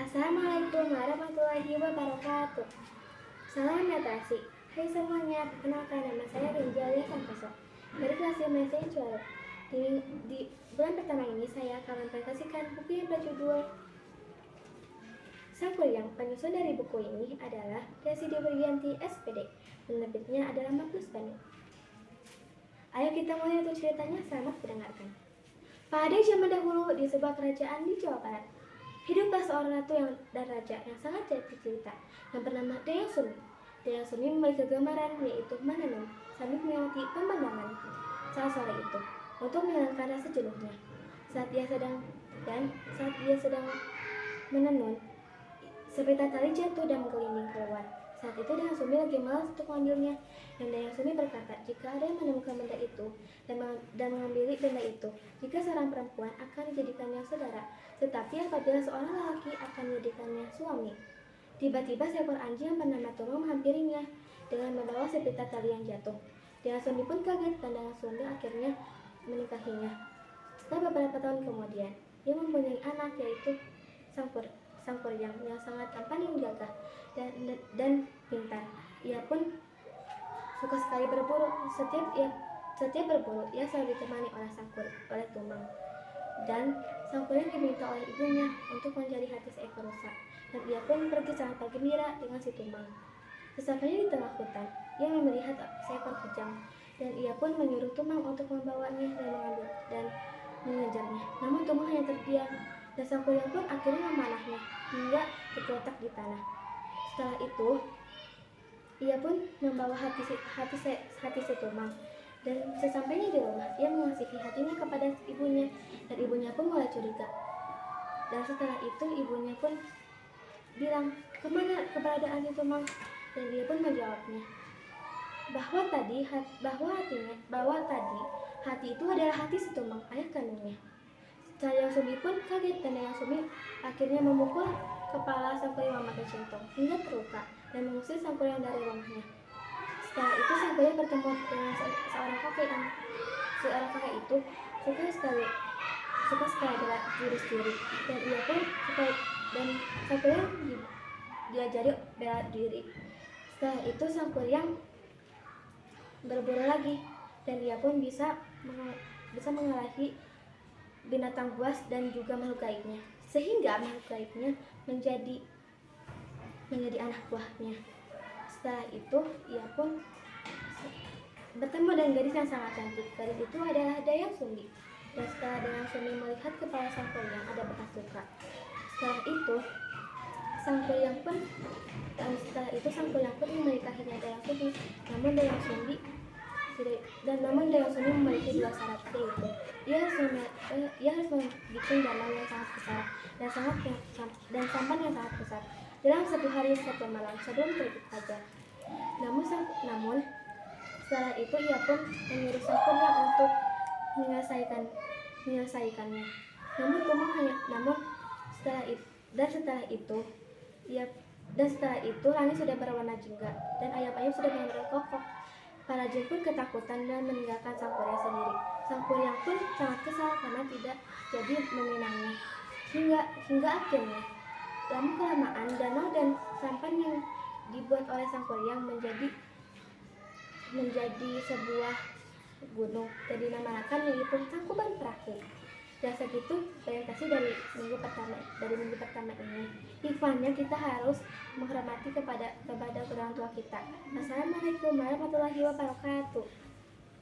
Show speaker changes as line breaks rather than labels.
Assalamualaikum warahmatullahi wabarakatuh. Salam netrasi. Hai semuanya, perkenalkan nama saya Rinjalia Santoso dari kelas 5 SMP Cuaru. Di bulan pertama ini saya akan mempresentasikan buku yang berjudul Sang Kuryang. Penyusun dari buku ini adalah Desi Dewiyanti SPD. Penerbitnya adalah Magnus Bandung. Ayo kita mulai untuk ceritanya, selamat mendengarkan. Pada zaman dahulu di sebuah kerajaan di Jawa Barat, hiduplah seorang ratu dan raja yang sangat jatuh cinta yang bernama Dayang Sumi. Dayang Sumi memiliki kegemaran yaitu menenun sambil melewati pemandangan. Saat sore itu, untuk menghilangkan rasa jenuhnya, saat dia sedang menenun, seberita tali jatuh dan menggelinding keluar. Saat itu Dayang Sumi lagi malas untuk mengambilnya, dan Dayang Sumi berkata, jika ada yang menemukan benda itu dan mengambil benda itu, jika seorang perempuan akan dijadikannya saudara, tetapi apabila seorang lelaki akan menjadikannya suami. Tiba-tiba seekor anjing yang bernama Tuma menghampirinya dengan membawa seberita tali yang jatuh. Dayang Sumi pun kaget dan Dayang Sumi akhirnya menikahinya. Setelah beberapa tahun kemudian, ia mempunyai anak yaitu Sang Kuryang yang sangat tampan dan gagah dan pintar. Ia pun suka sekali berburu. Setiap berburu, ia selalu ditemani oleh Tumang. Dan Sang Kuryang diminta oleh ibunya untuk mencari hati seekor rusa. Dan ia pun pergi sangat bergembira dengan si Tumang. Sesampainya di tengah hutan, ia melihat seekor kujang. Dan ia pun menyuruh Tumang untuk membawanya dan mengejarnya. Namun Tumang hanya terdiam. Dan Sang Kuryang pun akhirnya memanahnya hingga tergeletak di tanah. Setelah itu, ia pun membawa hati si Tumang. Dan sesampainya di rumah, ia mengasihi hatinya kepada ibunya, dan ibunya pun mulai curiga. Dan setelah itu ibunya pun bilang, kemana keberadaan si Tumang? Dan dia pun menjawabnya bahwa tadi hati itu adalah hati si Tumang, ayah kandungnya. Dayang Sumi pun kaget dan Dayang Sumi akhirnya memukul kepala Sang Kuryang memakai centong hingga terluka dan mengusir Sang Kuryang dari rumahnya. Setelah itu Sang Kuryang bertemu dengan seorang kakek itu suka sekali bela diri dan ia pun dan Sang Kuryang diajari bela diri. Setelah itu Sang Kuryang berburu lagi dan ia pun bisa mengalahi binatang buas dan juga makhluk gaibnya, sehingga makhluk gaibnya menjadi anak buahnya. Setelah itu ia pun bertemu dengan gadis yang sangat cantik. Gadis itu adalah Dayang Sumi. Dan setelah Dayang Sumi melihat kepala Sang Kuryang ada bekas luka, setelah itu Sang Kuryang pun menikahinya Dayang Sumi. Namun Dayang Sumi memiliki dua syarat, yaitu ia harus membuat danau yang sangat besar dan sampan yang sangat besar dalam satu hari satu malam sebelum terbit fajar. Namun setelah itu ia pun menyuruh Sang Kuryang untuk menyelesaikannya. Setelah itu langit sudah berwarna jingga dan ayam-ayam sudah benar-benar kokoh. Para jin pun ketakutan dan meninggalkan Sang Kuryang sendiri. Sang Kuryang pun sangat kesal karena tidak jadi meminangnya. Hingga akhirnya lama kelamaan danau dan sampan yang dibuat oleh Sang Kuryang menjadi sebuah gunung dan dinamakan yaitu Tangkuban Perahu. Dan segitu presentasi dari minggu pertama ini. Hikmahnya kita harus menghormati kepada kedua orang tua kita. Assalamualaikum warahmatullahi wabarakatuh.